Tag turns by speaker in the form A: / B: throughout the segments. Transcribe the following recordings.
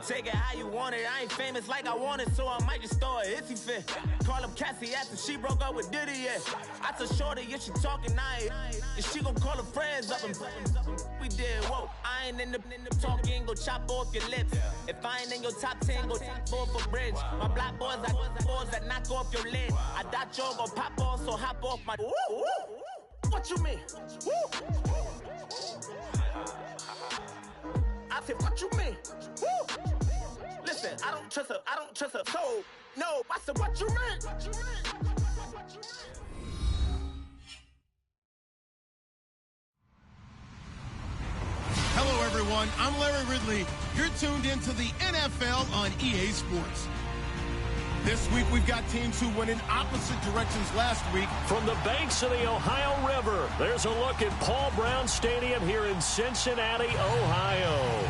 A: Take it how you want it. I ain't famous like I want it, so I might just throw a hissy fit. Call up Cassie after she broke up with Diddy, yeah. I told Shorty if she talking, I ain't. And she gon' call her friends up and we did, whoa. I ain't in the talking, go chop off your lips. If I ain't in your top 10, go top off a bridge. My black boys, I boys that knock off your lid. I thought y'all gon' pop off, so hop off my. What you mean? I said, what you mean? Listen, I don't trust her. So, no, I said, what you mean?
B: Hello, everyone. I'm Larry Ridley. You're tuned into the NFL on EA Sports. This week, we've got teams who went in opposite directions last week.
C: From the banks of the Ohio River, there's a look at Paul Brown Stadium here in Cincinnati, Ohio.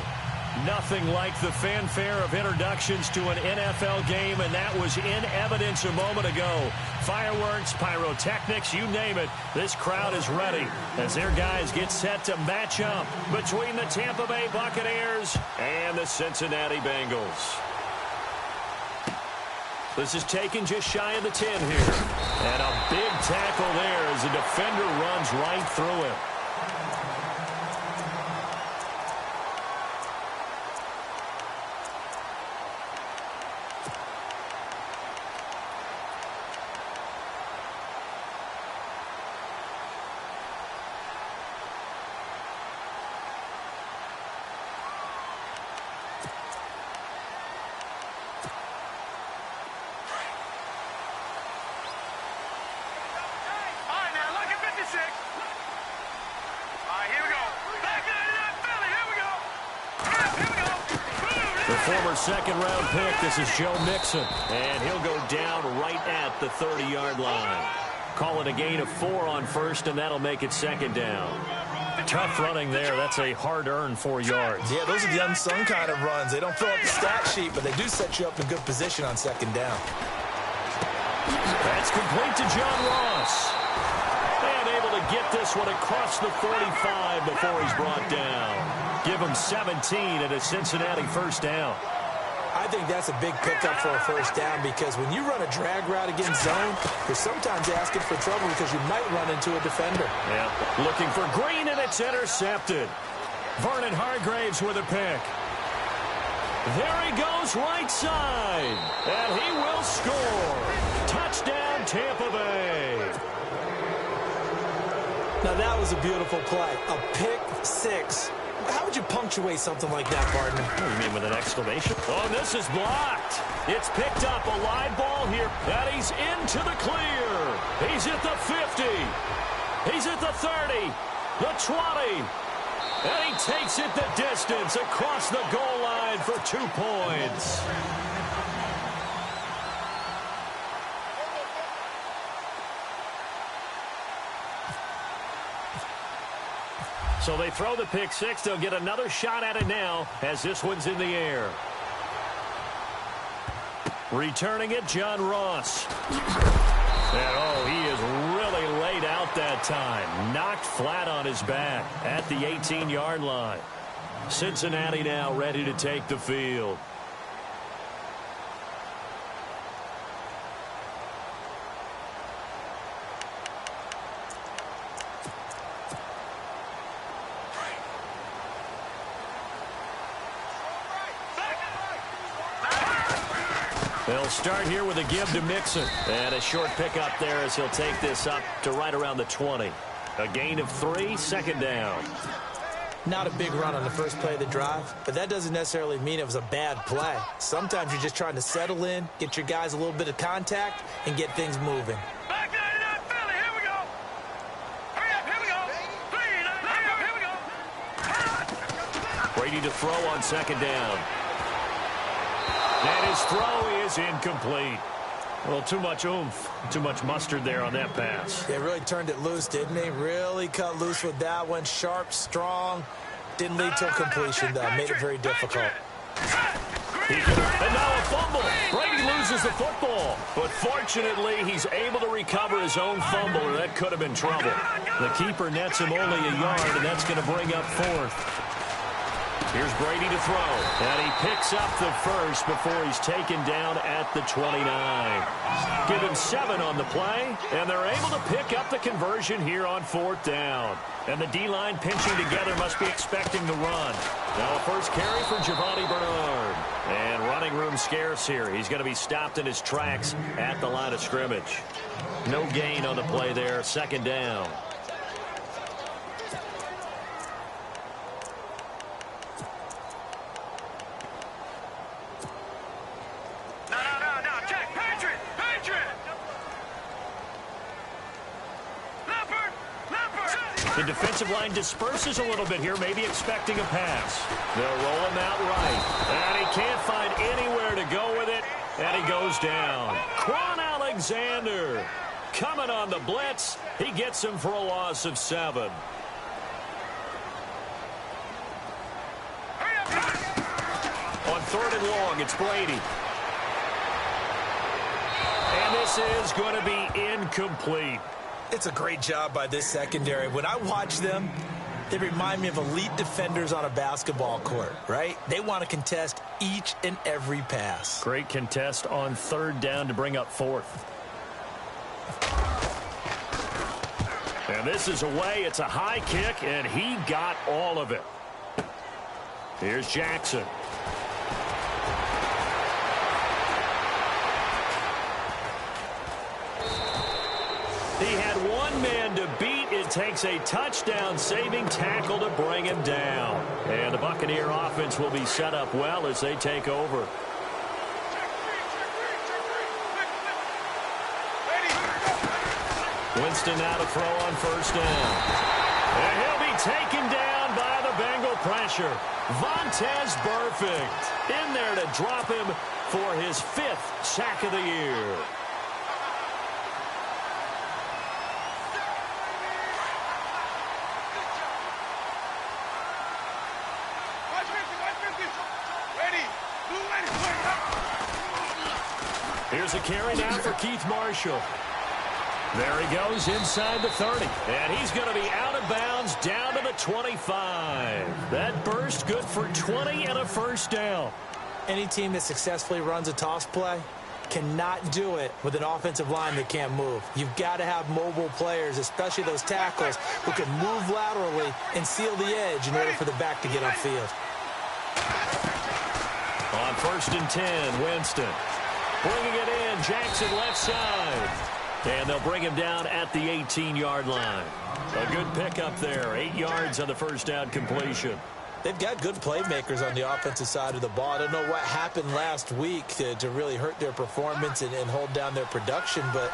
C: Nothing like the fanfare of introductions to an NFL game, and that was in evidence a moment ago. Fireworks, pyrotechnics, you name it. This crowd is ready as their guys get set to match up between the Tampa Bay Buccaneers and the Cincinnati Bengals. This is taken just shy of the 10 here. And a big tackle there as the defender runs right through him. Former second-round pick, this is Joe Mixon, and he'll go down right at the 30-yard line. Call it a gain of 4 on first, and that'll make it second down. Tough running there. That's a hard-earned 4 yards.
D: Yeah, those are the unsung kind of runs. They don't fill up the stat sheet, but they do set you up in good position on second down.
C: That's complete to John Ross. And able to get this one across the 45 before he's brought down. Give him 17 and a Cincinnati first down.
D: I think that's a big pickup for a first down because when you run a drag route against zone, you're sometimes asking for trouble because you might run into a defender.
C: Yeah, looking for Green, and it's intercepted. Vernon Hargraves with a pick. There he goes right side, and he will score. Touchdown, Tampa Bay.
D: Now that was a beautiful play, a pick six. How would you punctuate something like that, partner?
C: What do you mean with an exclamation? Oh, this is blocked. It's picked up, a live ball here, and he's into the clear. He's at the 50. He's at the 30, the 20. And he takes it the distance across the goal line for 2 points. So they throw the pick six. They'll get another shot at it now as this one's in the air. Returning it, John Ross. And, oh, he is really laid out that time. Knocked flat on his back at the 18-yard line. Cincinnati now ready to take the field. They'll start here with a give to Mixon. And a short pickup there as he'll take this up to right around the 20. A gain of 3, second down.
D: Not a big run on the first play of the drive, but that doesn't necessarily mean it was a bad play. Sometimes you're just trying to settle in, get your guys a little bit of contact, and get things moving.
E: Back 99 Philly, here we go. Hurry up, here we go. Here we go.
C: Brady to throw on second down. And his throw is incomplete. Well, too much oomph, too much mustard there on that pass.
D: They really turned it loose, didn't they? Really cut loose with that one. Sharp, strong. Didn't lead to a completion, though. Made it very difficult.
C: And now a fumble. Brady loses the football. But fortunately, he's able to recover his own fumble, or that could have been trouble. The keeper nets him only a yard, and that's going to bring up fourth. Here's Brady to throw. And he picks up the first before he's taken down at the 29. Give him 7 on the play, and they're able to pick up the conversion here on 4th down. And the D-line pinching together must be expecting the run. Now a first carry for Giovanni Bernard. And running room scarce here. He's going to be stopped in his tracks at the line of scrimmage. No gain on the play there. 2nd down. The defensive line disperses a little bit here, maybe expecting a pass. They'll roll him out right. And he can't find anywhere to go with it. And he goes down. Quan Alexander coming on the blitz. He gets him for a loss of 7. On 3rd and long, it's Brady. And this is going to be incomplete.
D: It's a great job by this secondary. When I watch them, they remind me of elite defenders on a basketball court, right? They want to contest each and every pass.
C: Great contest on 3rd down to bring up 4th. And this is away. It's a high kick, and he got all of it. Here's Jackson. He had one man to beat. It takes a touchdown-saving tackle to bring him down. And the Buccaneer offense will be set up well as they take over. Winston now to throw on 1st down. And he'll be taken down by the Bengal pressure. Vontaze Burfict in there to drop him for his 5th sack of the year. Here's a carry now for Keith Marshall. There he goes inside the 30. And he's going to be out of bounds down to the 25. That burst good for 20 and a 1st down.
D: Any team that successfully runs a toss play cannot do it with an offensive line that can't move. You've got to have mobile players, especially those tackles, who can move laterally and seal the edge in order for the back to get upfield.
C: On 1st and 10, Winston. Bringing it in, Jackson left side. And they'll bring him down at the 18-yard line. A good pickup there, 8 yards on the 1st down completion.
D: They've got good playmakers on the offensive side of the ball. I don't know what happened last week to really hurt their performance and hold down their production, but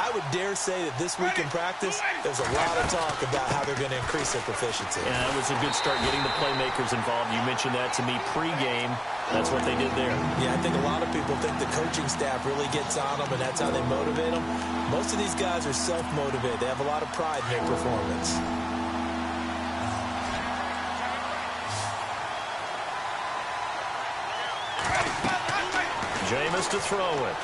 D: I would dare say that this week in practice, there's a lot of talk about how they're going to increase their proficiency.
C: Yeah, it was a good start getting the playmakers involved. You mentioned that to me pregame. That's what they did there.
D: Yeah, I think a lot of people think the coaching staff really gets on them, and that's how they motivate them. Most of these guys are self-motivated. They have a lot of pride in their performance.
C: Jameis to throw it.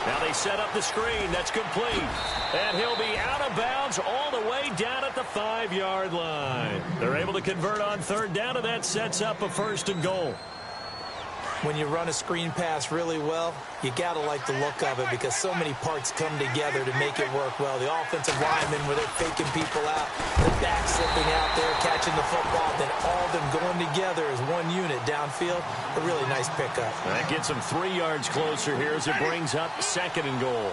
C: Now they set up the screen. That's complete. And he'll be out of bounds all the way down at the 5-yard line. They're able to convert on 3rd down, and that sets up a 1st and goal.
D: When you run a screen pass really well, you got to like the look of it because so many parts come together to make it work well. The offensive linemen, where they're faking people out, the back slipping out there, catching the football, then all of them going together as one unit downfield. A really nice pickup.
C: That gets them 3 yards closer here as it brings up 2nd and goal.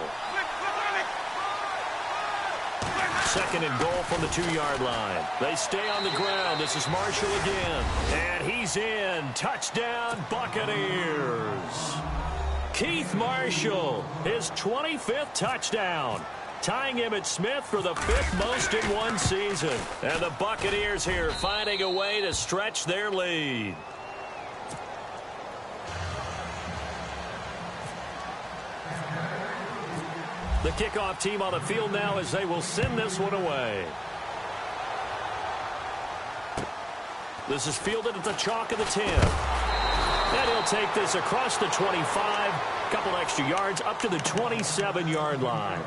C: 2nd and goal from the 2-yard line. They stay on the ground. This is Marshall again. And he's in. Touchdown, Buccaneers. Keith Marshall, his 25th touchdown. Tying him at Smith for the 5th most in one season. And the Buccaneers here finding a way to stretch their lead. The kickoff team on the field now as they will send this one away. This is fielded at the chalk of the 10. And he'll take this across the 25. Couple extra yards up to the 27-yard line.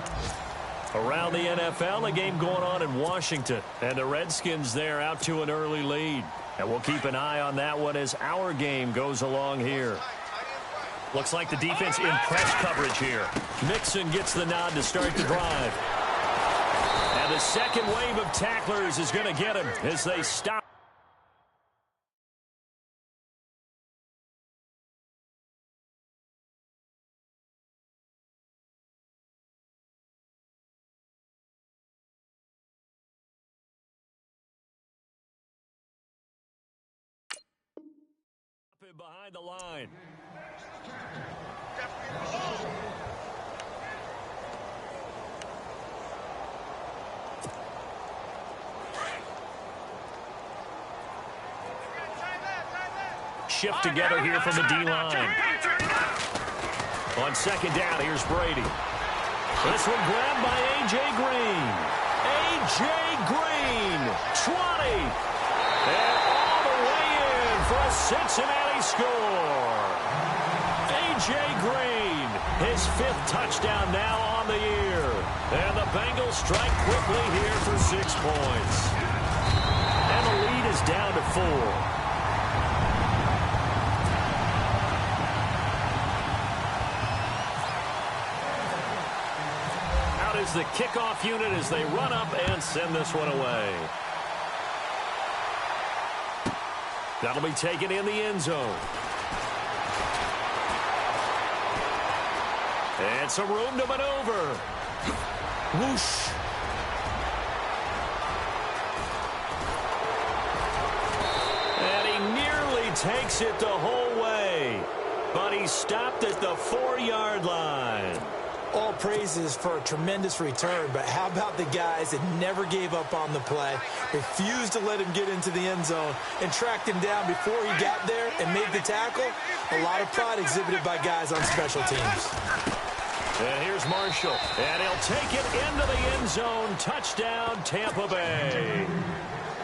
C: Around the NFL, a game going on in Washington. And the Redskins there out to an early lead. And we'll keep an eye on that one as our game goes along here. Looks like the defense in press coverage here. Mixon gets the nod to start the drive. And the second wave of tacklers is going to get him as they stop. Behind the line. Shift together here from the D-line. On second down, here's Brady. This one grabbed by A.J. Green. A.J. Green, 20. And all the way in for a Cincinnati score. A.J. Green, his 5th touchdown now on the year. And the Bengals strike quickly here for 6 points. And the lead is down to 4. Is the kickoff unit as they run up and send this one away. That'll be taken in the end zone. And some room to maneuver. Whoosh. And he nearly takes it the whole way. But he stopped at the 4-yard line.
D: All praises for a tremendous return, but how about the guys that never gave up on the play, refused to let him get into the end zone, and tracked him down before he got there and made the tackle? A lot of pride exhibited by guys on special teams.
C: And here's Marshall, and he'll take it into the end zone. Touchdown, Tampa Bay.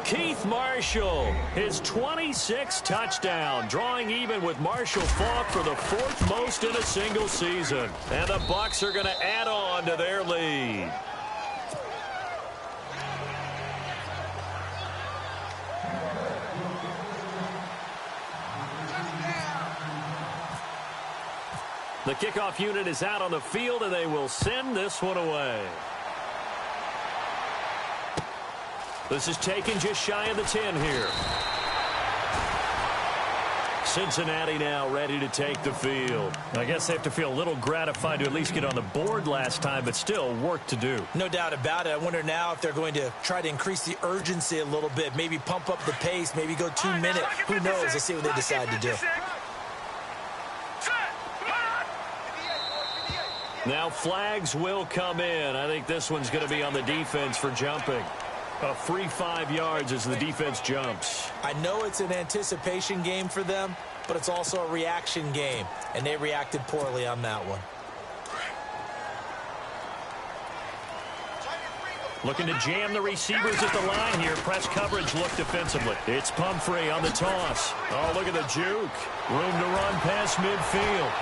C: Keith Marshall, his 26th touchdown, drawing even with Marshall Faulk for the 4th most in a single season. And the Bucs are going to add on to their lead. The kickoff unit is out on the field, and they will send this one away. This is taken just shy of the 10 here. Cincinnati now ready to take the field. I guess they have to feel a little gratified to at least get on the board last time, but still work to do.
D: No doubt about it. I wonder now if they're going to try to increase the urgency a little bit, maybe pump up the pace, maybe go 2 minute. Who knows? Let's see what they decide to do.
C: Now flags will come in. I think this one's going to be on the defense for jumping. A free 5 yards as the defense jumps.
D: I know it's an anticipation game for them, but it's also a reaction game, and they reacted poorly on that one.
C: Looking to jam the receivers at the line here. Press coverage look defensively. It's Pumphrey on the toss. Oh, look at the juke. Room to run past midfield.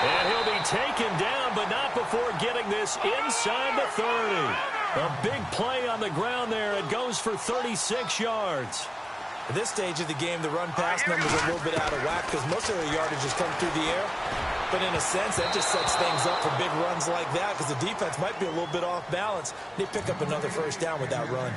C: And he'll be taken down, but not before getting this inside the 30. A big play on the ground there. It goes for 36 yards.
D: At this stage of the game, the run-pass numbers are a little bit out of whack because most of their yardage has come through the air. But in a sense, that just sets things up for big runs like that because the defense might be a little bit off balance. They pick up another first down with that run.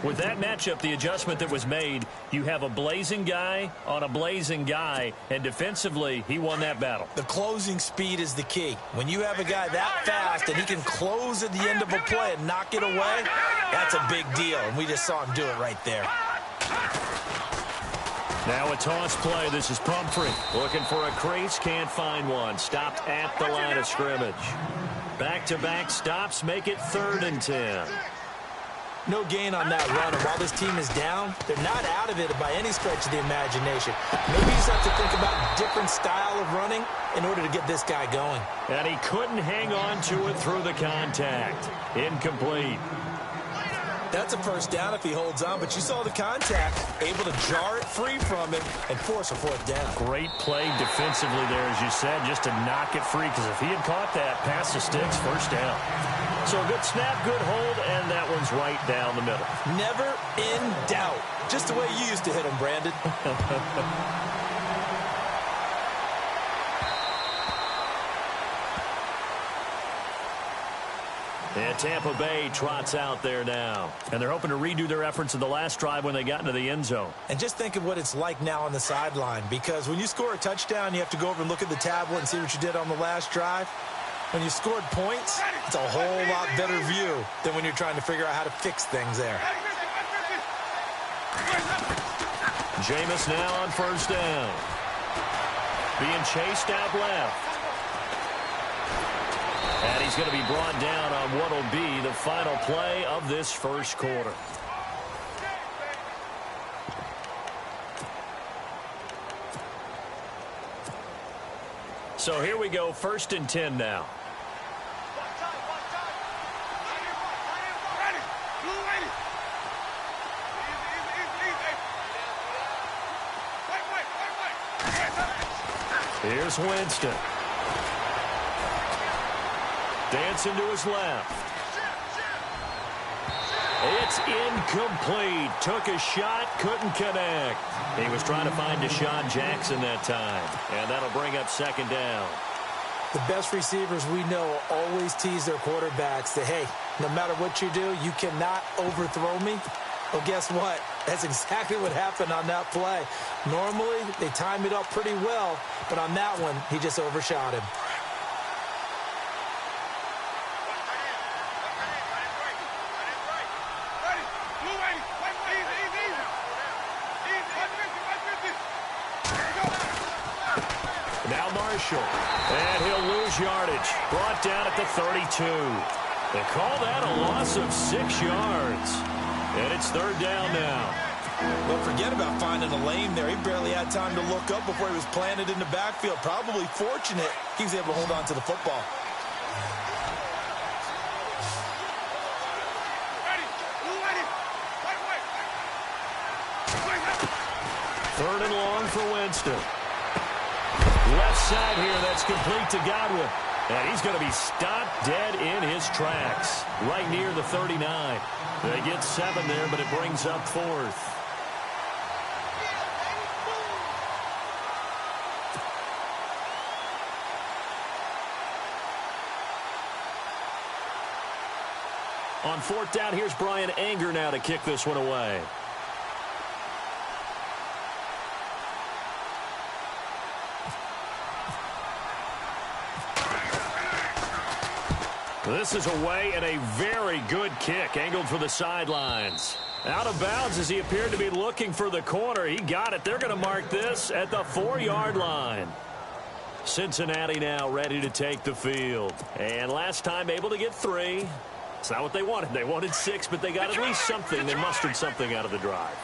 C: With that matchup, the adjustment that was made, you have a blazing guy on a blazing guy, and defensively, he won that battle.
D: The closing speed is the key. When you have a guy that fast and he can close at the end of a play and knock it away, that's a big deal, and we just saw him do it right there.
C: Now a toss play. This is Pumphrey. Looking for a crease, can't find one. Stopped at the line of scrimmage. Back-to-back stops make it 3rd and 10.
D: No gain on that run, and while this team is down, they're not out of it by any stretch of the imagination. Maybe you just have to think about a different style of running in order to get this guy going.
C: And he couldn't hang on to it through the contact. Incomplete.
D: That's a first down if he holds on, but you saw the contact, able to jar it free from him and force a fourth down.
C: Great play defensively there, as you said, just to knock it free, because if he had caught that, past the sticks, first down. So a good snap, good hold, and that one's right down the middle.
D: Never in doubt. Just the way you used to hit him, Brandon.
C: And Tampa Bay trots out there now. And they're hoping to redo their efforts in the last drive when they got into the end zone.
D: And just think of what it's like now on the sideline, because when you score a touchdown, you have to go over and look at the tablet and see what you did on the last drive. When you scored points, it's a whole lot better view than when you're trying to figure out how to fix things there.
C: Jameis now on first down. Being chased out left. And he's going to be brought down on what will be the final play of this first quarter. So here we go, 1st and 10 now. Here's Winston. Dancing to his left. It's incomplete. Took a shot, couldn't connect. He was trying to find Deshaun Jackson that time. And that'll bring up 2nd down.
D: The best receivers we know always tease their quarterbacks that, hey, no matter what you do, you cannot overthrow me. Well, guess what? That's exactly what happened on that play. Normally, they time it up pretty well, but on that one, he just overshot him.
C: Now Marshall, and he'll lose yardage. Brought down at the 32. They call that a loss of 6 yards. And it's 3rd down now.
D: Well, forget about finding a lane there. He barely had time to look up before he was planted in the backfield. Probably fortunate he was able to hold on to the football.
C: Third and long for Winston. Left side here, that's complete to Godwin. And he's going to be stopped dead in his tracks, right near the 39. They get 7 there, but it brings up 4th. On 4th down, here's Brian Anger now to kick this one away. This is away and a very good kick, angled for the sidelines. Out of bounds as he appeared to be looking for the corner. He got it. They're going to mark this at the 4-yard line. Cincinnati now ready to take the field. And last time able to get 3. It's not what they wanted. They wanted 6, but they got at least something. They mustered something out of the drive.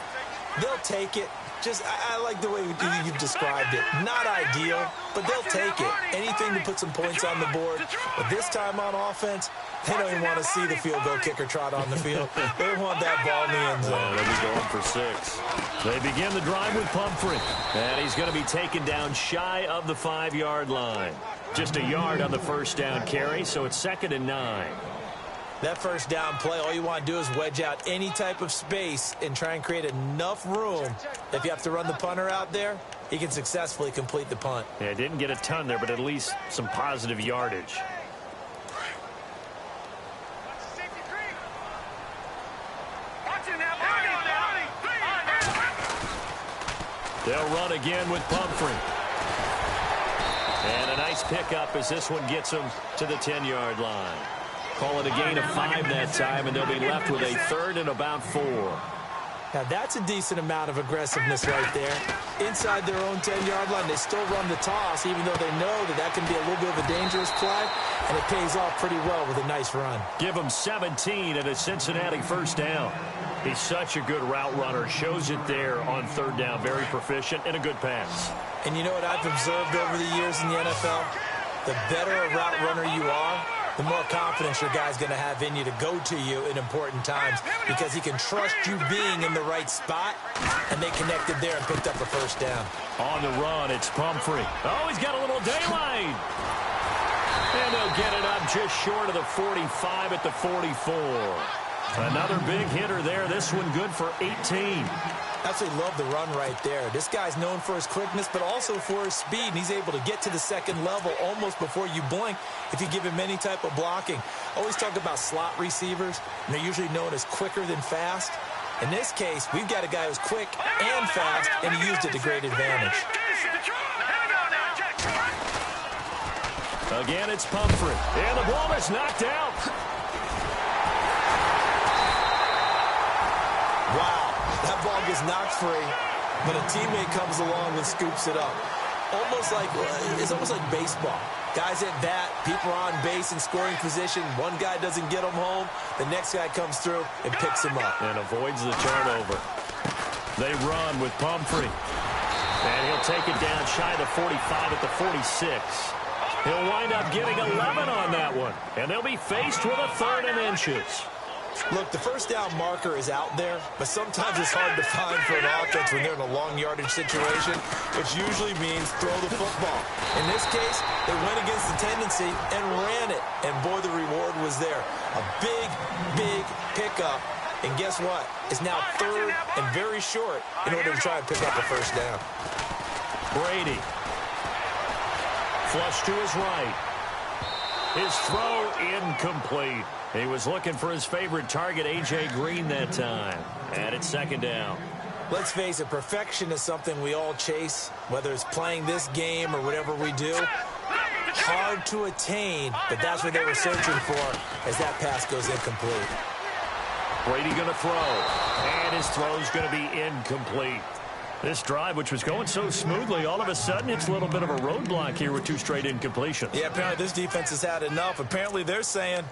D: They'll take it. I like the way you've described it. Not ideal, but they'll take it. Anything to put some points on the board. But this time on offense, they don't even want to see the field goal kicker trot on the field. They want that ball in the end zone.
C: They'll be going for 6. They begin the drive with Pumphrey. And he's going to be taken down shy of the 5-yard line. Just a yard on the first down carry, so it's 2nd and 9.
D: That first down play, all you want to do is wedge out any type of space and try and create enough room. If you have to run the punter out there, he can successfully complete the punt.
C: Yeah, didn't get a ton there, but at least some positive yardage. They'll run again with Pumphrey. And a nice pickup as this one gets him to the 10-yard line. Call it a gain of 5 that time, and they'll be left with a 3rd and about 4.
D: Now, that's a decent amount of aggressiveness right there. Inside their own 10-yard line, they still run the toss, even though they know that can be a little bit of a dangerous play, and it pays off pretty well with a nice run.
C: Give them 17 at a Cincinnati first down. He's such a good route runner. Shows it there on 3rd down. Very proficient and a good pass.
D: And you know what I've observed over the years in the NFL? The better a route runner you are, the more confidence your guy's going to have in you to go to you in important times because he can trust you being in the right spot, and they connected there and picked up a first down.
C: On the run, it's Pumphrey. Oh, he's got a little daylight. And they'll get it up just short of the 45 at the 44. Another big hitter there. This one good for 18.
D: Absolutely love the run right there. This guy's known for his quickness, but also for his speed, and he's able to get to the second level almost before you blink if you give him any type of blocking. Always talk about slot receivers, and they're usually known as quicker than fast. In this case, we've got a guy who's quick and fast, and he used it to great advantage.
C: Again, it's Pumphrey. And the ball is knocked out.
D: Wow, that ball gets knocked free, but a teammate comes along and scoops it up. It's almost like baseball. Guys at bat, people are on base in scoring position. One guy doesn't get him home. The next guy comes through and picks him up.
C: And avoids the turnover. They run with Pumphrey. And he'll take it down shy of the 45 at the 46. He'll wind up getting 11 on that one. And they'll be faced with a 3rd and inches.
D: Look, the first down marker is out there, but sometimes it's hard to find for an offense when they're in a long yardage situation, which usually means throw the football. In this case, they went against the tendency and ran it, and boy, the reward was there. A big, big pickup, and guess what? It's now 3rd and very short in order to try and pick up a first down.
C: Brady. Flush to his right. His throw incomplete. He was looking for his favorite target, A.J. Green, that time. And it's 2nd down.
D: Let's face it, perfection is something we all chase, whether it's playing this game or whatever we do. Hard to attain, but that's what they were searching for as that pass goes incomplete.
C: Brady going to throw, and his throw's going to be incomplete. This drive, which was going so smoothly, all of a sudden it's a little bit of a roadblock here with 2 straight incompletions.
D: Yeah, apparently this defense has had enough. Apparently they're saying,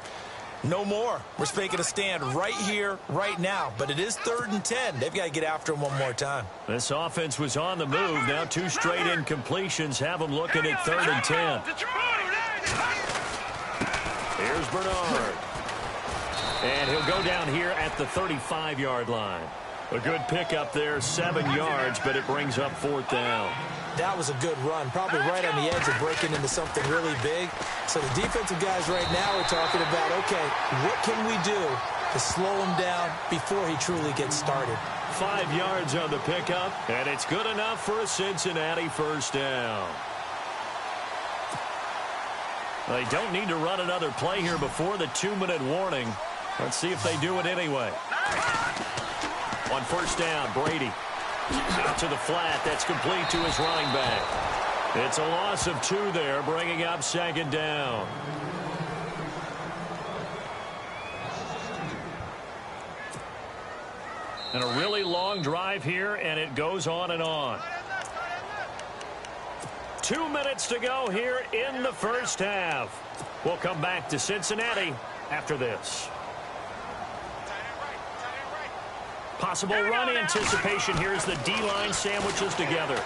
D: no more. We're making a stand right here, right now. But it is 3rd and 10. They've got to get after him one more time.
C: This offense was on the move. Now 2 straight incompletions have them looking at 3rd and 10. Here's Bernard. And he'll go down here at the 35-yard line. A good pickup there, 7 yards, but it brings up 4th down.
D: That was a good run, probably right on the edge of breaking into something really big. So the defensive guys right now are talking about, okay, what can we do to slow him down before he truly gets started?
C: 5 yards on the pickup, and it's good enough for a Cincinnati first down. They don't need to run another play here before the 2-minute warning. Let's see if they do it anyway. On first down, Brady. Out to the flat. That's complete to his running back. It's a loss of 2 there, bringing up 2nd down. And a really long drive here, and it goes on and on. 2 minutes to go here in the first half. We'll come back to Cincinnati after this. Possible run anticipation here as the D-line sandwiches together.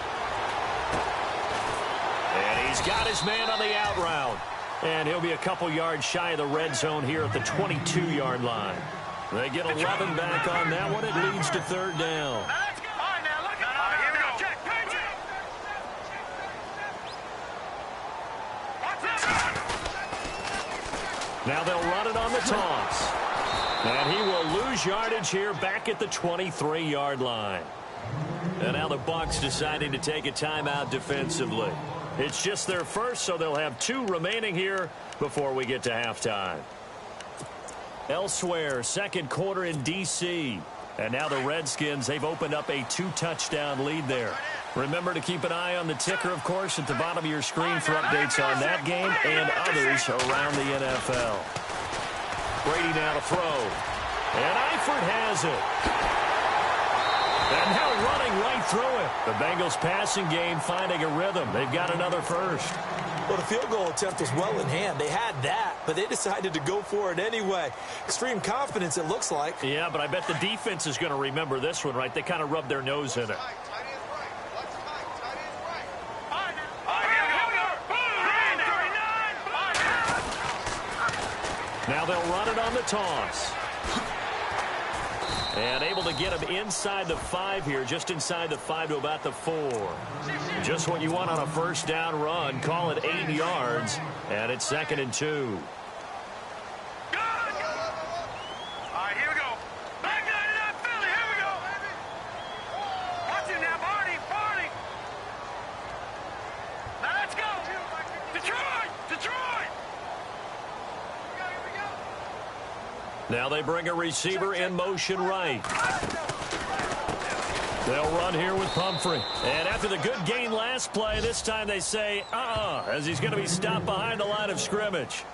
C: And he's got his man on the out route. And he'll be a couple yards shy of the red zone here at the 22-yard line. They get 11 back on that one. It leads to 3rd down. Now they'll run it on the toss. And he will lose yardage here back at the 23-yard line. And now the Bucs deciding to take a timeout defensively. It's just their first, so they'll have 2 remaining here before we get to halftime. Elsewhere, 2nd quarter in D.C. And now the Redskins, they've opened up a 2-touchdown lead there. Remember to keep an eye on the ticker, of course, at the bottom of your screen for updates on that game and others around the NFL. Brady now to throw. And Eifert has it. And now running right through it. The Bengals passing game finding a rhythm. They've got another first.
D: Well, the field goal attempt was well in hand. They had that, but they decided to go for it anyway. Extreme confidence, it looks like.
C: Yeah, but I bet the defense is going to remember this one, right? They kind of rubbed their nose in it. Now they'll run it on the toss. And able to get him inside the 5 here, just inside the 5 to about the 4. Just what you want on a first down run. Call it 8 yards, and it's 2nd and 2. Now they bring a receiver in motion right. They'll run here with Pumphrey. And after the good gain last play, this time they say, as he's going to be stopped behind the line of scrimmage.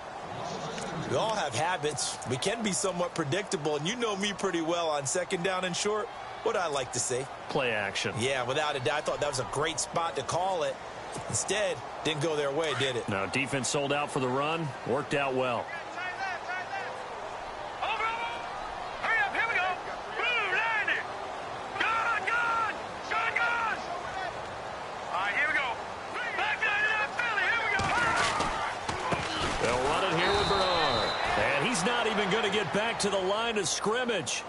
D: We all have habits. We can be somewhat predictable, and you know me pretty well on 2nd down and short. What I like to say?
C: Play action.
D: Yeah, without a doubt. I thought that was a great spot to call it. Instead, didn't go their way, did it?
C: No, defense sold out for the run. Worked out well. Going to get back to the line of scrimmage.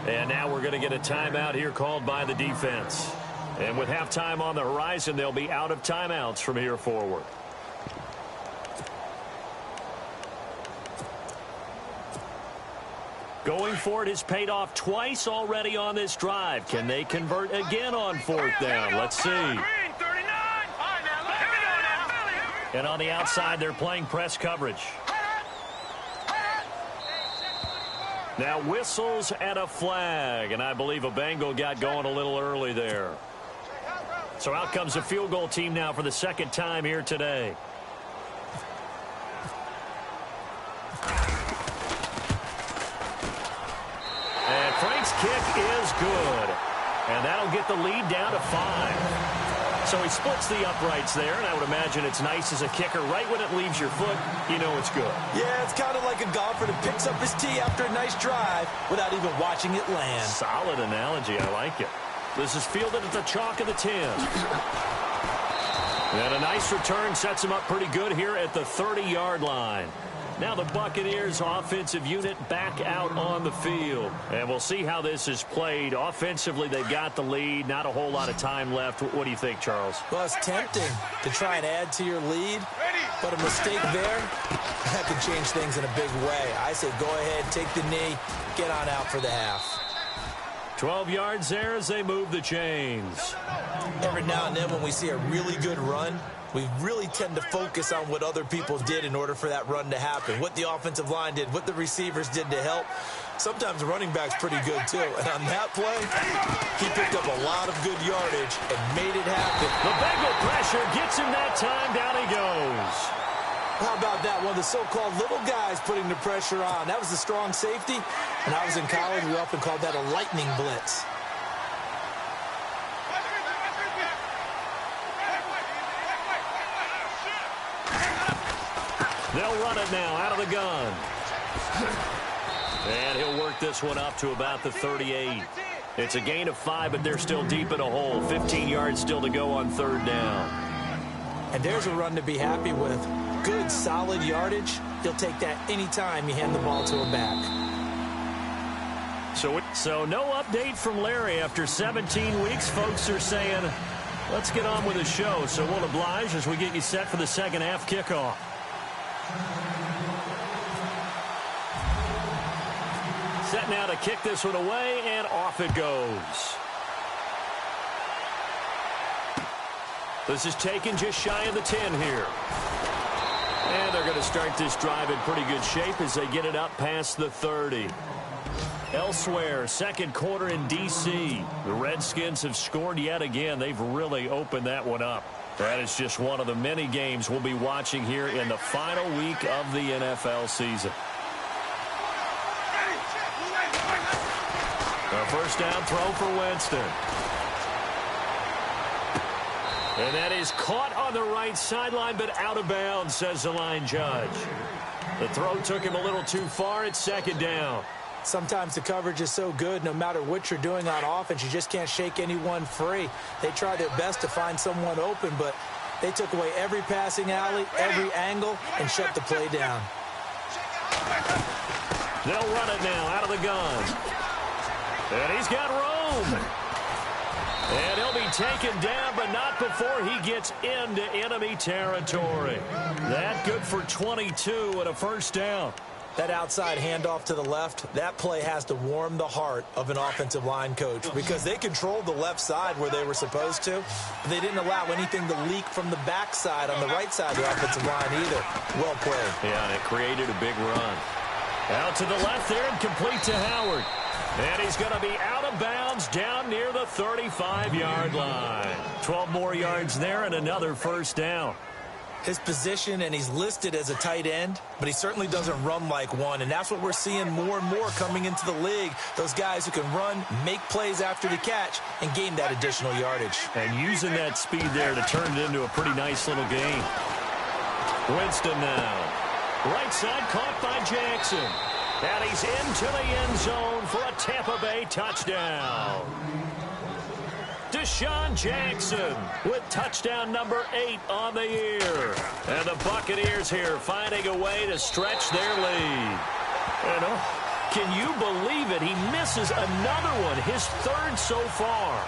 C: And now we're going to get a timeout here called by the defense. And with halftime on the horizon, they'll be out of timeouts from here forward. Going for it has paid off twice already on this drive. Can they convert again on 4th down? Let's see. And on the outside, they're playing press coverage. Now whistles and a flag, and I believe a Bengal got going a little early there. So out comes the field goal team now for the 2nd time here today. And Frank's kick is good. And that'll get the lead down to 5. So he splits the uprights there, and I would imagine it's nice as a kicker. Right when it leaves your foot, you know it's good.
D: Yeah, it's kind of like a golfer that picks up his tee after a nice drive without even watching it land.
C: Solid analogy. I like it. This is fielded at the chalk of the 10. And a nice return sets him up pretty good here at the 30-yard line. Now the Buccaneers offensive unit back out on the field. And we'll see how this is played. Offensively, they've got the lead. Not a whole lot of time left. What do you think, Charles?
D: Well, it's tempting to try and add to your lead. But a mistake there, that could change things in a big way. I say go ahead, take the knee, get on out for the half.
C: 12 yards there as they move the chains.
D: Every now and then when we see a really good run, we really tend to focus on what other people did in order for that run to happen. What the offensive line did, what the receivers did to help. Sometimes the running back's pretty good, too. And on that play, he picked up a lot of good yardage and made it happen.
C: The Bengal pressure gets him that time. Down he goes.
D: How about that? One of the so-called little guys putting the pressure on. That was the strong safety. When I was in college, we often called that a lightning blitz.
C: They'll run it now out of the gun. And he'll work this one up to about the 38. It's a gain of 5, but they're still deep in a hole. 15 yards still to go on 3rd down.
D: And there's a run to be happy with. Good, solid yardage. He'll take that anytime you hand the ball to him back.
C: So no update from Larry after 17 weeks. Folks are saying, let's get on with the show. So we'll oblige as we get you set for the 2nd half kickoff. Set now to kick this one away, and off it goes. This is taken just shy of the 10 here. And they're going to start this drive in pretty good shape as they get it up past the 30. Elsewhere, 2nd quarter in D.C. The Redskins have scored yet again. They've really opened that one up. That is just one of the many games we'll be watching here in the final week of the NFL season. A first down throw for Winston. And that is caught on the right sideline, but out of bounds, says the line judge. The throw took him a little too far. It's 2nd down.
D: Sometimes the coverage is so good, no matter what you're doing on offense, you just can't shake anyone free. They try their best to find someone open, but they took away every passing alley, every angle, and shut the play down.
C: They'll run it now out of the gun. And he's got room. And he'll be taken down, but not before he gets into enemy territory. That good for 22 and a first down.
D: That outside handoff to the left, that play has to warm the heart of an offensive line coach because they controlled the left side where they were supposed to. But they didn't allow anything to leak from the backside on the right side of the offensive line either. Well played.
C: Yeah, and it created a big run. Out to the left there and complete to Howard. And he's going to be out of bounds down near the 35-yard line. 12 more yards there and another first down.
D: His position, and he's listed as a tight end, but he certainly doesn't run like one, and that's what we're seeing more and more coming into the league. Those guys who can run, make plays after the catch, and gain that additional yardage.
C: And using that speed there to turn it into a pretty nice little game. Winston now. Right side caught by Jackson. And he's into the end zone for a Tampa Bay touchdown. Deshaun Jackson with touchdown number 8 on the year. And the Buccaneers here finding a way to stretch their lead. And can you believe it? He misses another one, his third so far.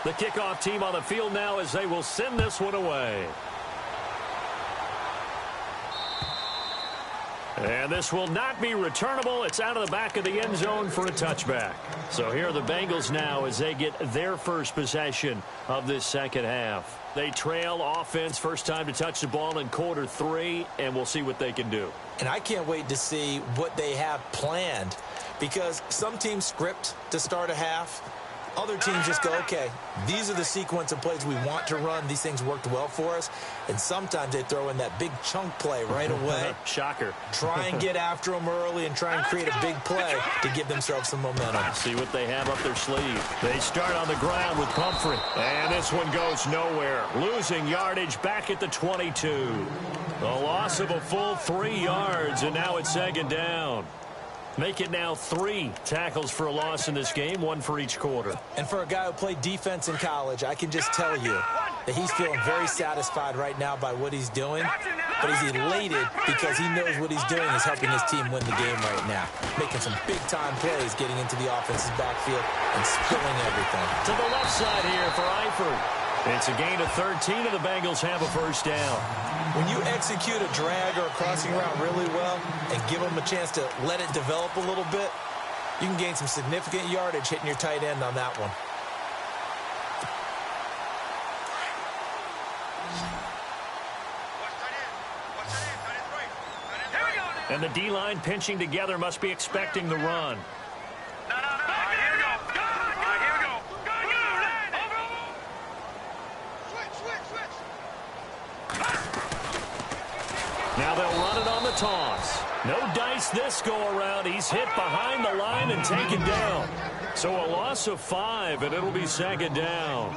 C: The kickoff team on the field now as they will send this one away. And this will not be returnable. It's out of the back of the end zone for a touchback. So here are the Bengals now as they get their first possession of this second half. They trail offense, first time to touch the ball in quarter 3, and we'll see what they can do.
D: And I can't wait to see what they have planned because some teams script to start a half. Other teams just go, okay, these are the sequence of plays we want to run. These things worked well for us. And sometimes they throw in that big chunk play right away.
C: Shocker.
D: Try and get after them early and try and create a big play to give themselves some momentum.
C: See what they have up their sleeve. They start on the ground with Pumphrey. And this one goes nowhere. Losing yardage back at the 22. A loss of a full 3 yards, and now it's second down. Make it now 3 tackles for a loss in this game, 1 for each quarter.
D: And for a guy who played defense in college, I can just tell you that he's feeling very satisfied right now by what he's doing. But he's elated because he knows what he's doing is helping his team win the game right now. Making some big-time plays, getting into the offense's backfield and spilling everything.
C: To the left side here for Eifert. It's a gain of 13, and the Bengals have a first down.
D: When you execute a drag or a crossing route really well and give them a chance to let it develop a little bit, you can gain some significant yardage hitting your tight end on that one.
C: And the D-line pinching together must be expecting the run. Now they'll run it on the toss. No dice this go-around. He's hit behind the line and taken down. So a loss of 5, and it'll be second down.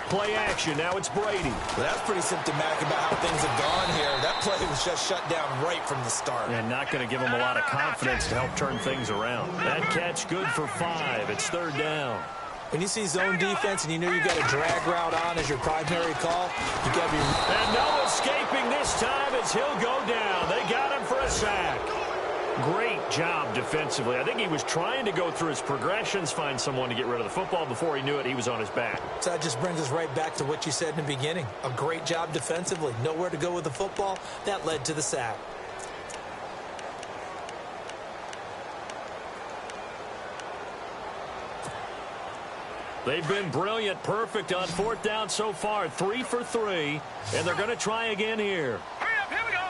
C: Play action. Now it's Brady.
D: Well, that's pretty symptomatic about how things have gone here. That play was just shut down right from the start.
C: And not going to give him a lot of confidence to help turn things around. That catch good for 5. It's third down.
D: When you see zone defense and you know you've got a drag route on as your primary call, you got to be...
C: And no escaping this time as he'll go down. They got him for a sack. Great job defensively. I think he was trying to go through his progressions, find someone to get rid of the football. Before he knew it, he was on his back.
D: So that just brings us right back to what you said in the beginning. A great job defensively. Nowhere to go with the football. That led to the sack.
C: They've been brilliant, perfect on fourth down so far. 3 for 3, and they're going to try again here.
E: Hurry up, here we go.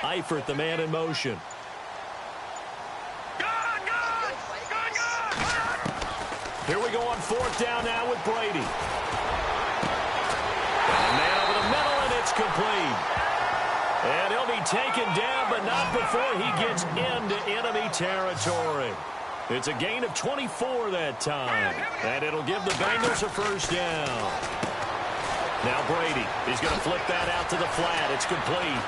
C: Eifert, the man in motion. Here we go on fourth down now with Brady. And a man over the middle, and it's complete. And he'll be taken down, but not before he gets into enemy territory. It's a gain of 24 that time. And it'll give the Bengals a first down. Now Brady, he's going to flip that out to the flat. It's complete.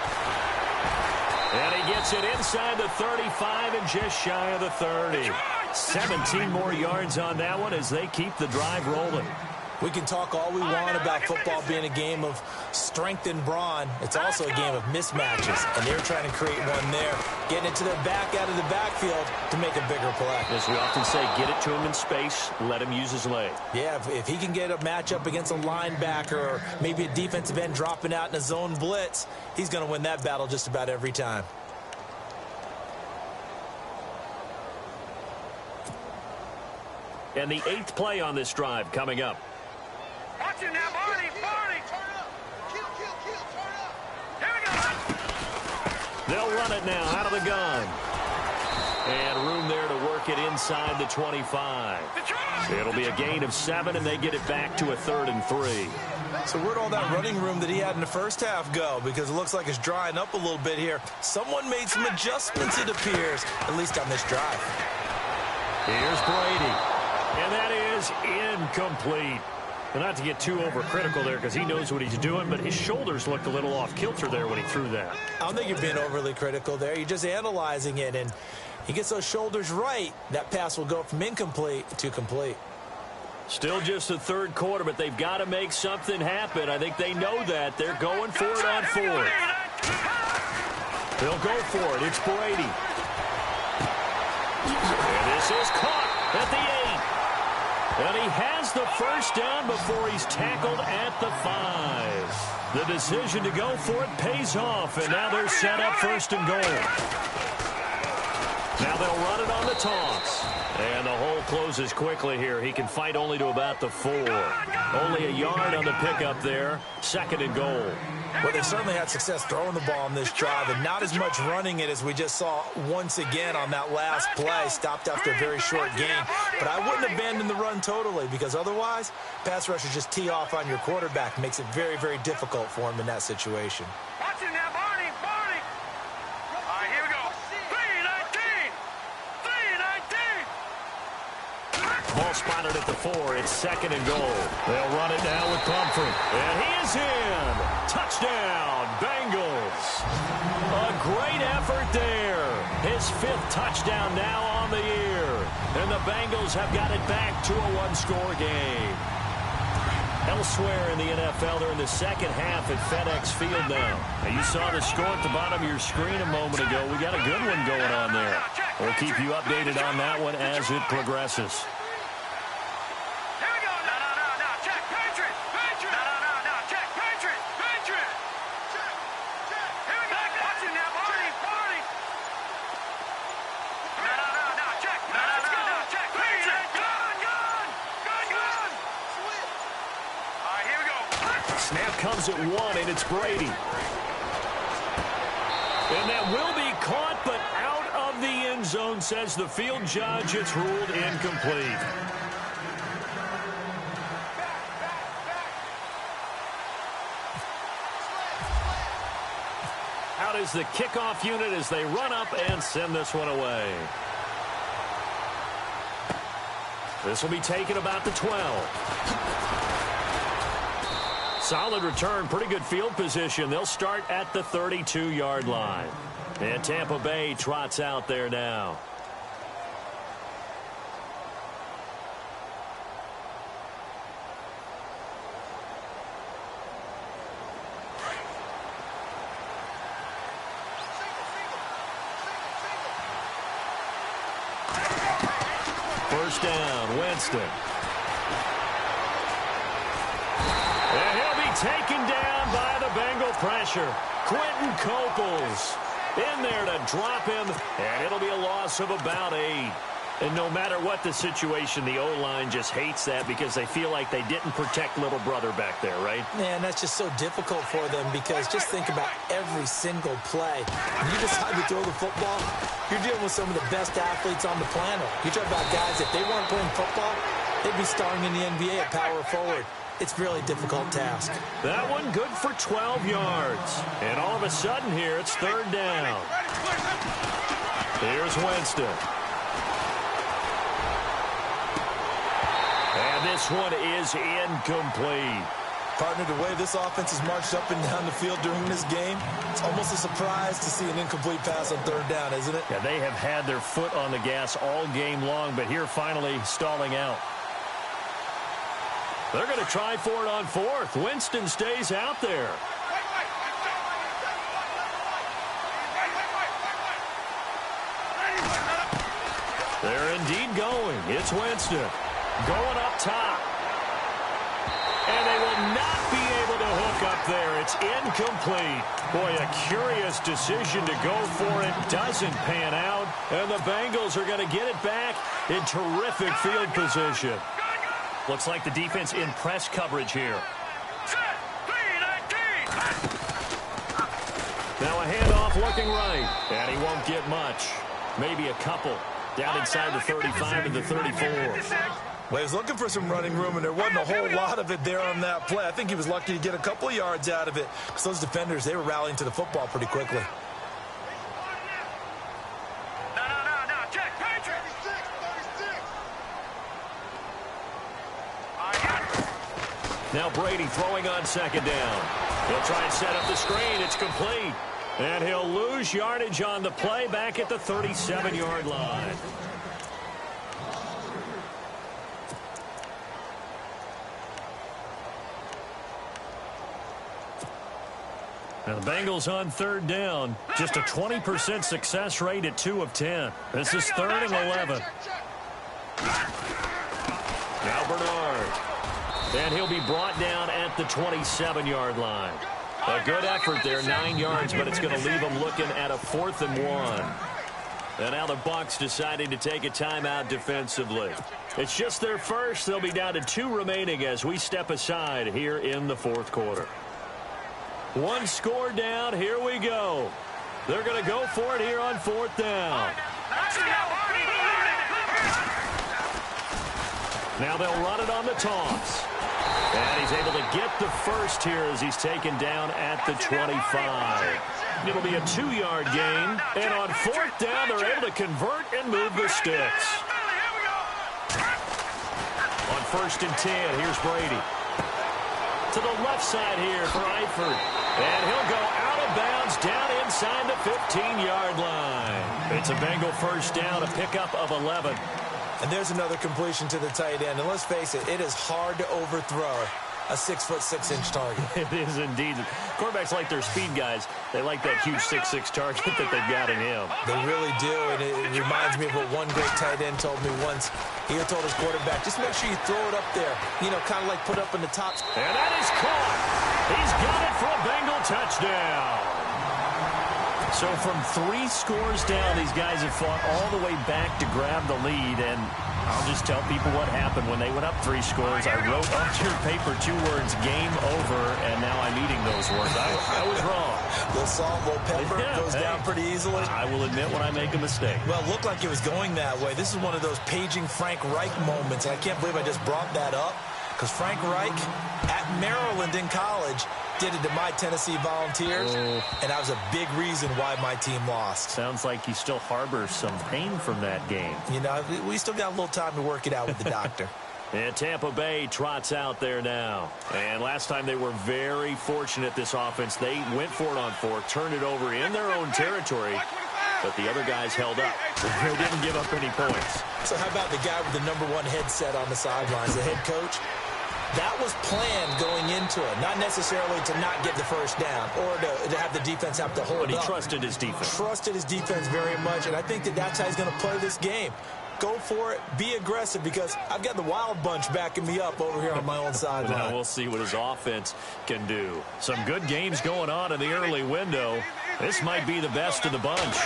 C: And he gets it inside the 35 and just shy of the 30. 17 more yards on that one as they keep the drive rolling.
D: We can talk all we want about football being a game of strength and brawn. It's also a game of mismatches, and they're trying to create one there, getting it to their back out of the backfield to make a bigger play.
C: As we often say, get it to him in space, let him use his leg.
D: Yeah, if he can get a matchup against a linebacker or maybe a defensive end dropping out in a zone blitz, he's going to win that battle just about every time.
C: And the 8th play on this drive coming up.
E: Watch it now, Barney, Barney. Turn up. Kill, turn up. Here we go.
C: They'll run it now out of the gun. And room there to work it inside the 25. It'll be a gain of 7, and they get it back to a 3rd and 3.
D: So where'd all that running room that he had in the first half go? Because it looks like it's drying up a little bit here. Someone made some adjustments, it appears, at least on this drive.
C: Here's Brady. And that is incomplete. And not to get too overcritical there because he knows what he's doing, but his shoulders looked a little off kilter there when he threw that.
D: I don't think you're being overly critical there. You're just analyzing it, and he gets those shoulders right. That pass will go from incomplete to complete.
C: Still just the 3rd quarter, but they've got to make something happen. I think they know that. They're going for it on 4th. They'll go for it. It's Brady. And this is caught at the 8. And he has the first down before he's tackled at the 5. The decision to go for it pays off, and now they're set up 1st and goal. Now they'll run it on the toss. And the hole closes quickly here. He can fight only to about the 4. Only a yard on the pickup there. 2nd and goal.
D: Well, they certainly had success throwing the ball on this drive, and not as much running it as we just saw once again on that last play. Stopped after a very short gain. But I wouldn't abandon the run totally, because otherwise, pass rushers just tee off on your quarterback. Makes it very, very difficult for him in that situation.
E: Watch it now, Barney, Barney. All right, here we go. 3-19.
C: Ball spotted at the 4. It's 2nd and goal. They'll run it now with Comfort. And he is in. Touchdown, Bengals. A great effort there. His 5th touchdown now on the year. And the Bengals have got it back to a 1-score game. Elsewhere in the NFL, they're in the 2nd half at FedEx Field now. You saw the score at the bottom of your screen a moment ago. We got a good one going on there. We'll keep you updated on that one as it progresses. Snap comes at 1, and it's Brady. And that will be caught, but out of the end zone, says the field judge. It's ruled incomplete. Out is the kickoff unit as they run up and send this one away. This will be taken about the 12. Solid return, pretty good field position. They'll start at the 32-yard line. And Tampa Bay trots out there now. First down, Winston. And he'll be taken down by the Bengal pressure. Quentin Coples in there to drop him, and it'll be a loss of about 8. And no matter what the situation, the O-line just hates that because they feel like they didn't protect little brother back there, right?
D: Man, that's just so difficult for them because just think about every single play. When you decide to throw the football, you're dealing with some of the best athletes on the planet. You talk about guys, if they weren't playing football, they'd be starring in the NBA at power forward. It's a really difficult task.
C: That one good for 12 yards. And all of a sudden here, it's 3rd down. Here's Winston. And this one is incomplete.
D: Partner, the way this offense has marched up and down the field during this game, it's almost a surprise to see an incomplete pass on third down, isn't it?
C: Yeah, they have had their foot on the gas all game long, but here finally stalling out. They're going to try for it on fourth. Winston stays out there. They're indeed going. It's Winston going up top. And they will not be able to hook up there. It's incomplete. Boy, a curious decision to go for it. Doesn't pan out. And the Bengals are going to get it back in terrific field position. Looks like the defense in press coverage here. Now a handoff looking right. And he won't get much. Maybe a couple. Down inside the 35 and the 34.
D: Well, he was looking for some running room, and there wasn't a whole lot of it there on that play. I think he was lucky to get a couple of yards out of it, because those defenders, they were rallying to the football pretty quickly.
E: No, check, Patrick. 36.
C: Now Brady throwing on second down. He'll try and set up the screen. It's complete. And he'll lose yardage on the play back at the 37-yard line. Now the Bengals on third down. Just a 20% success rate at 2 of 10. This is 3rd and 11. Now Bernard. And he'll be brought down at the 27-yard line. A good effort there, 9 yards, but it's going to leave them looking at a 4th and 1. And now the Bucs deciding to take a timeout defensively. It's just their first. They'll be down to 2 remaining as we step aside here in the 4th quarter. 1 score down. Here we go. They're going to go for it here on 4th down. Now they'll run it on the toss. And he's able to get the first here as he's taken down at the 25. It'll be a 2-yard gain. And on 4th down, they're able to convert and move the sticks. On 1st and 10, here's Brady. To the left side here for Eifert. And he'll go out of bounds down inside the 15-yard line. It's a Bengal first down, a pickup of 11.
D: And there's another completion to the tight end. And let's face it, it is hard to overthrow a 6'6" target.
C: It is indeed. Quarterbacks like their speed guys. They like that huge 6'6" target that they've got in him.
D: They really do, and it reminds me of what one great tight end told me once. He told his quarterback, just make sure you throw it up there. You know, kind of like put up in the top.
C: And that is caught. He's got it for a Bengal touchdown. So from 3 scores down, these guys have fought all the way back to grab the lead. And I'll just tell people what happened when they went up 3 scores. I wrote on your paper 2 words, game over, and now I'm eating those words. I was wrong.
D: A little salt, a little pepper, goes down pretty easily.
C: I will admit when I make a mistake.
D: Well, it looked like it was going that way. This is one of those paging Frank Reich moments, and I can't believe I just brought that up, because Frank Reich at Maryland in college did it to my Tennessee Volunteers, and that was a big reason why my team lost.
C: Sounds like he still harbors some pain from that game.
D: You know, we still got a little time to work it out with the doctor.
C: And Tampa Bay trots out there now. And last time they were very fortunate, this offense. They went for it on 4th, turned it over in their own territory, but the other guys held up. They didn't give up any points.
D: So how about the guy with the #1 headset on the sidelines, the head coach? That was planned going into it, not necessarily to not get the first down or to have the defense have to hold up.
C: But he trusted his defense.
D: Trusted his defense very much, and I think that's how he's going to play this game. Go for it, be aggressive, because I've got the wild bunch backing me up over here on my own sideline.
C: Now we'll see what his offense can do. Some good games going on in the early window. This might be the best of the bunch.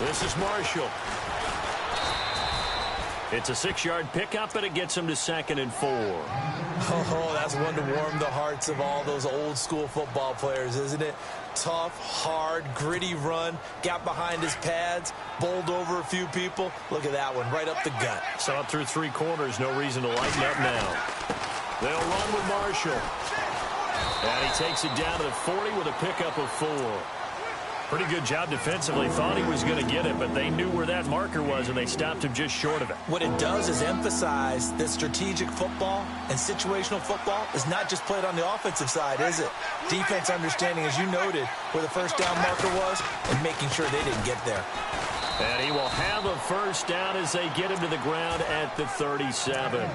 C: This is Marshall. It's a 6-yard pickup, and it gets him to 2nd and 4.
D: Oh, that's one to warm the hearts of all those old-school football players, isn't it? Tough, hard, gritty run, got behind his pads, bowled over a few people. Look at that one, right up the gut.
C: Saw it through 3 quarters, no reason to lighten up now. They'll run with Marshall. And he takes it down to the 40 with a pickup of 4. Pretty good job defensively. Thought he was going to get it, but they knew where that marker was, and they stopped him just short of it.
D: What it does is emphasize that strategic football and situational football is not just played on the offensive side, is it? Defense understanding, as you noted, where the first down marker was and making sure they didn't get there.
C: And he will have a first down as they get him to the ground at the 37.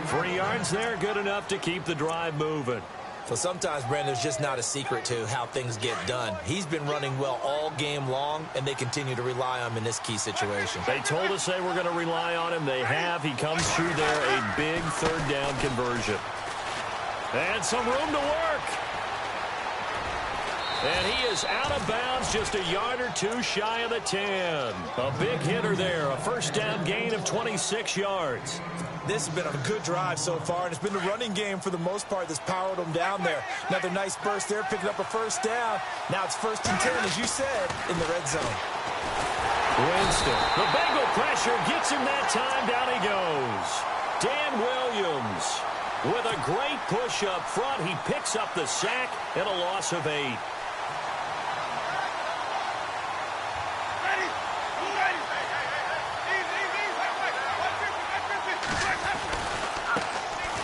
C: 3 yards there, good enough to keep the drive moving.
D: So sometimes, Brandon, there's just not a secret to how things get done. He's been running well all game long, and they continue to rely on him in this key situation.
C: They told us they were going to rely on him. They have. He comes through there, a big third down conversion. And some room to work. And he is out of bounds, just a yard or two shy of the 10. A big hitter there, a first down gain of 26 yards.
D: This has been a good drive so far, and it's been the running game for the most part that's powered them down there. Another nice burst there, picking up a first down. Now it's 1st and 10, as you said, in the red zone.
C: Winston, the Bengal pressure gets him that time. Down he goes. Dan Williams with a great push up front. He picks up the sack and a loss of 8.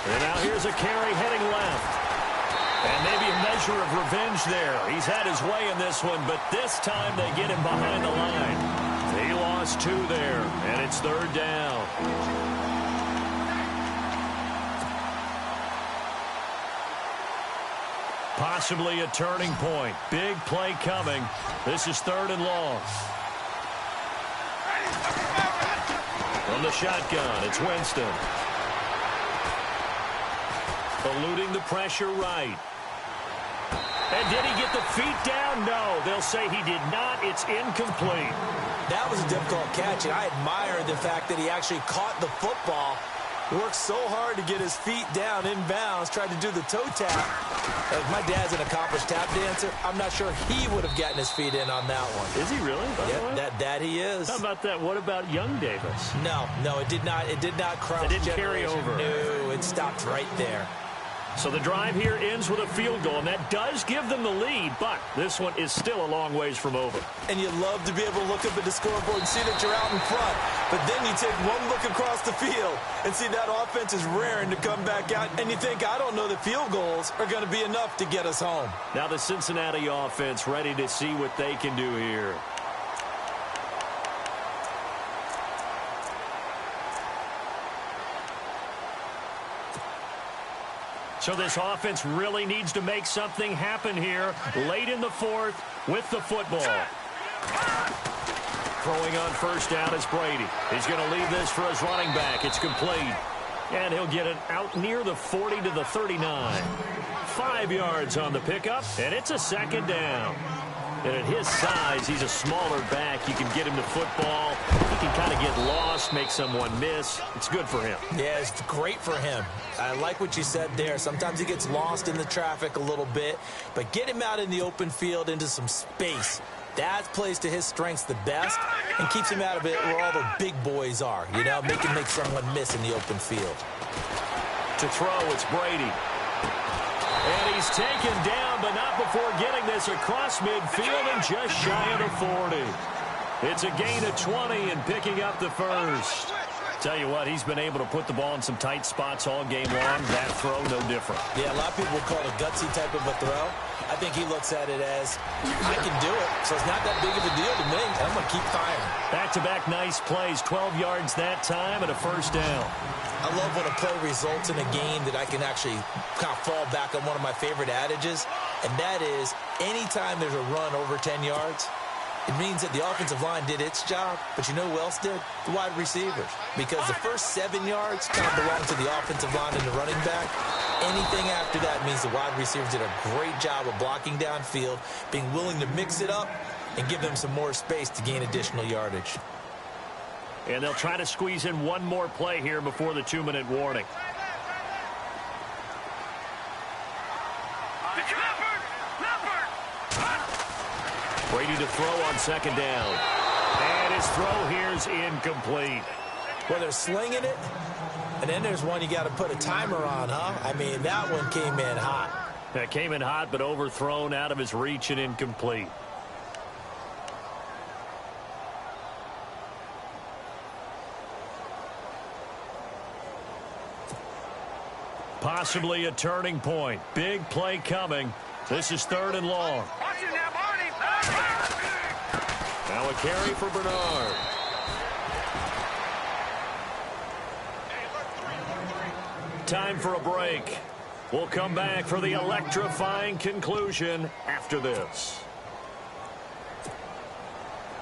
C: And now here's a carry heading left. And maybe a measure of revenge there. He's had his way in this one, but this time they get him behind the line. He lost 2 there, and it's 3rd down. Possibly a turning point. Big play coming. This is 3rd and long. From the shotgun, it's Winston. Eluding the pressure right. And did he get the feet down? No, they'll say he did not. It's incomplete.
D: That was a difficult catch, and I admire the fact that he actually caught the football, worked so hard to get his feet down inbounds, tried to do the toe tap. My dad's an accomplished tap dancer. I'm not sure he would have gotten his feet in on that one.
C: Is he really?
D: Yep, that he is.
C: How about that? What about young Davis?
D: No, it did not. It did not cross.
C: It didn't carry over.
D: No, it stopped right there.
C: So the drive here ends with a field goal, and that does give them the lead, but this one is still a long ways from over.
D: And you love to be able to look up at the scoreboard and see that you're out in front, but then you take one look across the field and see that offense is raring to come back out, and you think, I don't know that field goals are going to be enough to get us home.
C: Now the Cincinnati offense ready to see what they can do here. So this offense really needs to make something happen here late in the 4th with the football. Throwing on first down is Brady. He's going to leave this for his running back. It's complete. And he'll get it out near the 40 to the 39. 5 yards on the pickup, and it's a 2nd down. And at his size, he's a smaller back. You can get him to football. He can kind of get lost, make someone miss. It's good for him.
D: Yeah, it's great for him. I like what you said there. Sometimes he gets lost in the traffic a little bit, but get him out in the open field into some space. That plays to his strengths the best and keeps him out of it where all the big boys are. You know, make someone miss in the open field.
C: To throw, it's Brady. And he's taken down, but not before getting this across midfield and just shy of the 40. It's a gain of 20 and picking up the first. Tell you what, he's been able to put the ball in some tight spots all game long. That throw, no different.
D: Yeah, a lot of people would call it a gutsy type of a throw. I think he looks at it as, I can do it, so it's not that big of a deal to me. I'm going to keep firing.
C: Back-to-back nice plays, 12 yards that time and a first down.
D: I love when a play results in a game that I can actually kind of fall back on one of my favorite adages, and that is anytime there's a run over 10 yards, it means that the offensive line did its job, but you know who else did? The wide receivers. Because the first 7 yards kind of belong to the offensive line and the running back. Anything after that means the wide receivers did a great job of blocking downfield, being willing to mix it up, and give them some more space to gain additional yardage.
C: And they'll try to squeeze in one more play here before the 2-minute warning. Brady to throw on 2nd down. And his throw here's incomplete.
D: Well, they're slinging it, and then there's one you got to put a timer on, huh? I mean, that one came in hot.
C: That came in hot, but overthrown out of his reach and incomplete. Possibly a turning point. Big play coming. This is 3rd and long.
E: Watch it now, Barney.
C: Now a carry for Bernard. Time for a break. We'll come back for the electrifying conclusion after this.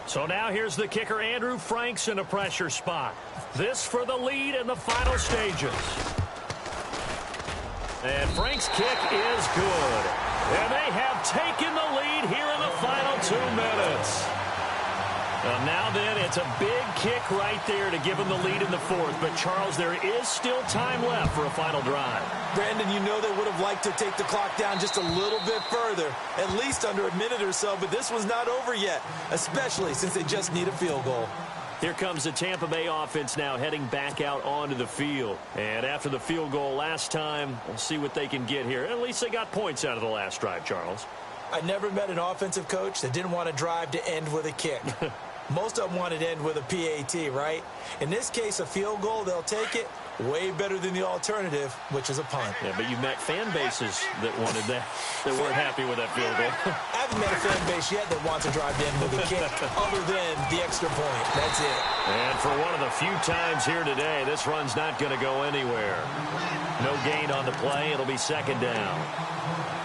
C: So now here's the kicker, Andrew Franks, in a pressure spot. This for the lead in the final stages. And Frank's kick is good. And they have taken the lead here in the final 2 minutes. And now then, it's a big kick right there to give them the lead in the 4th. But, Charles, there is still time left for a final drive.
D: Brandon, you know they would have liked to take the clock down just a little bit further, at least under a minute or so. But this one's not over yet, especially since they just need a field goal.
C: Here comes the Tampa Bay offense now heading back out onto the field. And after the field goal last time, we'll see what they can get here. At least they got points out of the last drive, Charles.
D: I never met an offensive coach that didn't want to drive to end with a kick. Most of them wanted to end with a PAT, right? In this case, a field goal, they'll take it. Way better than the alternative, which is a punt.
C: Yeah, but you've met fan bases that wanted that, that weren't happy with that field goal.
D: I haven't met a fan base yet that wants to drive in with a kick other than the extra point. That's it.
C: And for one of the few times here today, this run's not going to go anywhere. No gain on the play. It'll be 2nd down.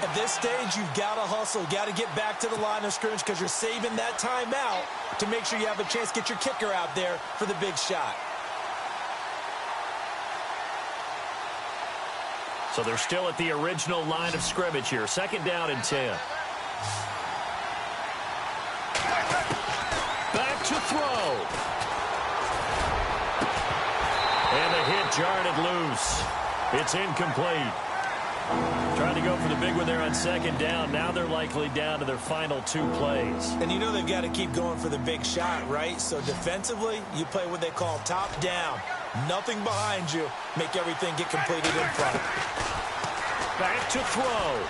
D: At this stage, you've got to hustle. You've got to get back to the line of scrimmage because you're saving that timeout to make sure you have a chance to get your kicker out there for the big shot.
C: So they're still at the original line of scrimmage here. 2nd down and 10. Back to throw. And the hit jarred it loose. It's incomplete. Trying to go for the big one there on 2nd down. Now they're likely down to their final 2 plays.
D: And you know they've got to keep going for the big shot, right? So defensively, you play what they call top down. Nothing behind you. Make everything get completed in front.
C: Back to throw.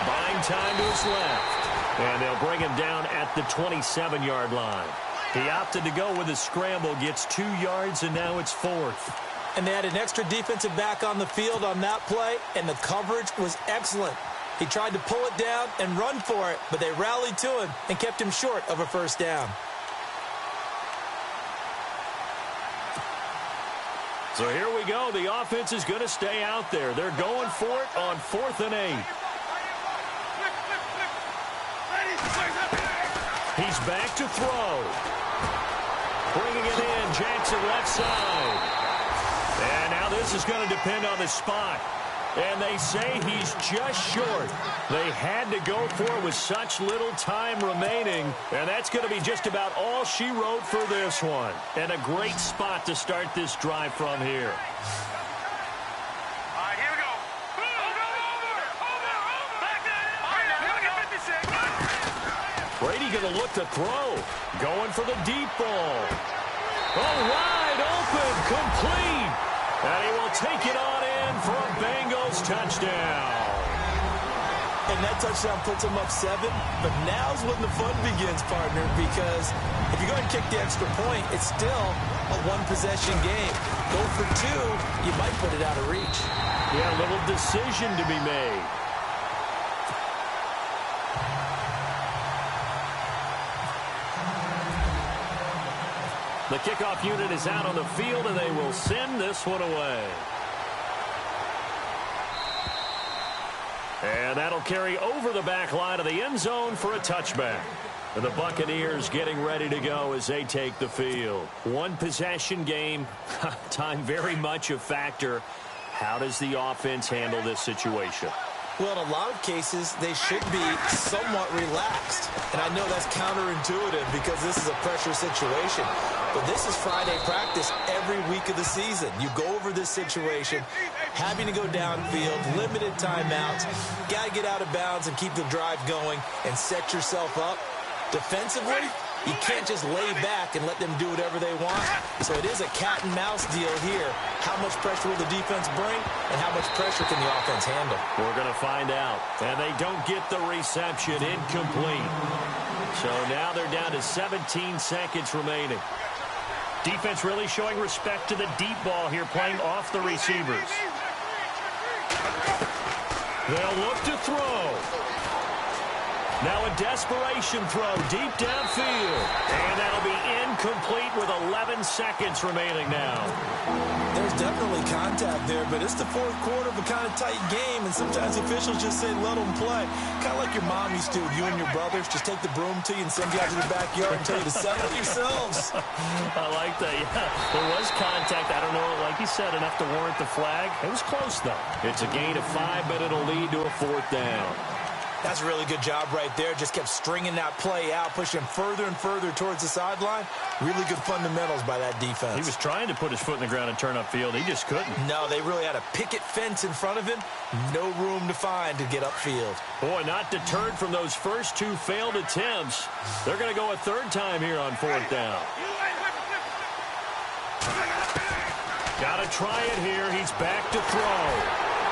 C: Buying time to his left. And they'll bring him down at the 27-yard line. He opted to go with a scramble, gets 2 yards, and now it's 4th.
D: And they had an extra defensive back on the field on that play, and the coverage was excellent. He tried to pull it down and run for it, but they rallied to him and kept him short of a 1st down.
C: So here we go. The offense is going to stay out there. They're going for it on 4th and 8. He's back to throw. Bringing it in, Jackson left side. And now this is going to depend on the spot. And they say he's just short. They had to go for it with such little time remaining. And that's going to be just about all she wrote for this one. And a great spot to start this drive from here.
E: All right, here we go. Over. Back there.
C: Brady going to look to throw. Going for the deep ball. Oh, wide open, complete. And he will take it on in for a Bengals touchdown.
D: And that touchdown puts them up 7. But now's when the fun begins, partner, because if you go and kick the extra point, it's still a 1-possession game. Go for 2, you might put it out of reach.
C: Yeah, a little decision to be made. The kickoff unit is out on the field, and they will send this one away. And that'll carry over the back line of the end zone for a touchback. And the Buccaneers getting ready to go as they take the field. 1-possession game. Time very much a factor. How does the offense handle this situation?
D: Well, in a lot of cases, they should be somewhat relaxed. And I know that's counterintuitive because this is a pressure situation. But this is Friday practice every week of the season. You go over this situation, having to go downfield, limited timeouts, got to get out of bounds and keep the drive going and set yourself up. Defensively, you can't just lay back and let them do whatever they want. So it is a cat and mouse deal here. How much pressure will the defense bring and how much pressure can the offense handle?
C: We're going to find out. And they don't get the reception. Incomplete. So now they're down to 17 seconds remaining. Defense really showing respect to the deep ball here, playing off the receivers. They'll look to throw. Now a desperation throw deep downfield. And that'll be incomplete with 11 seconds remaining now.
D: There's definitely contact there, but it's the fourth quarter of a kind of tight game, and sometimes officials just say let them play. Kind of like your mom used to, you and your brothers, just take the broom to you and send you out to the backyard and tell you to settle yourselves.
C: I like that, yeah. There was contact. I don't know, like you said, enough to warrant the flag. It was close, though. It's a gain of 5, but it'll lead to a 4th down.
D: That's a really good job right there. Just kept stringing that play out, pushing him further and further towards the sideline. Really good fundamentals by that defense.
C: He was trying to put his foot in the ground and turn upfield. He just couldn't.
D: No, they really had a picket fence in front of him. No room to find to get upfield.
C: Boy, not deterred from those first 2 failed attempts. They're going to go a 3rd time here on 4th down. Got to try it here. He's back to throw.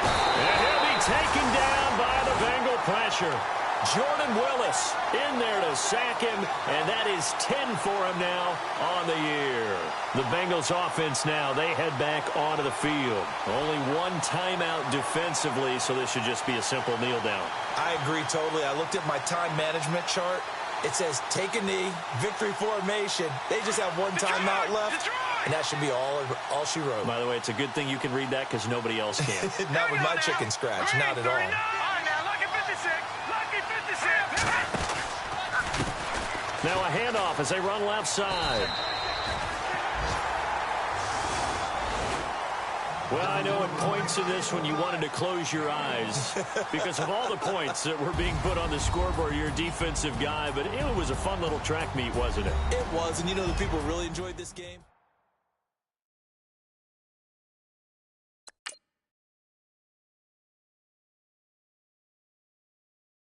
C: And he'll be taken down by the Bengal pressure. Jordan Willis in there to sack him, and that is 10 for him now on the year. The Bengals offense now, they head back onto the field. Only 1 timeout defensively, so this should just be a simple kneel down.
D: I agree totally. I looked at my time management chart. It says take a knee, victory formation. They just have 1 timeout left, and that should be all she wrote.
C: By the way, it's a good thing you can read that because nobody else can.
D: Not with my chicken scratch, not at all.
E: All right, now, lucky 56. Lucky 56.
C: Now a handoff as they run left side. Well, I know at points in this when you wanted to close your eyes because of all the points that were being put on the scoreboard. You're a defensive guy, but it was a fun little track meet, wasn't it?
D: It was, and you know the people really enjoyed this game?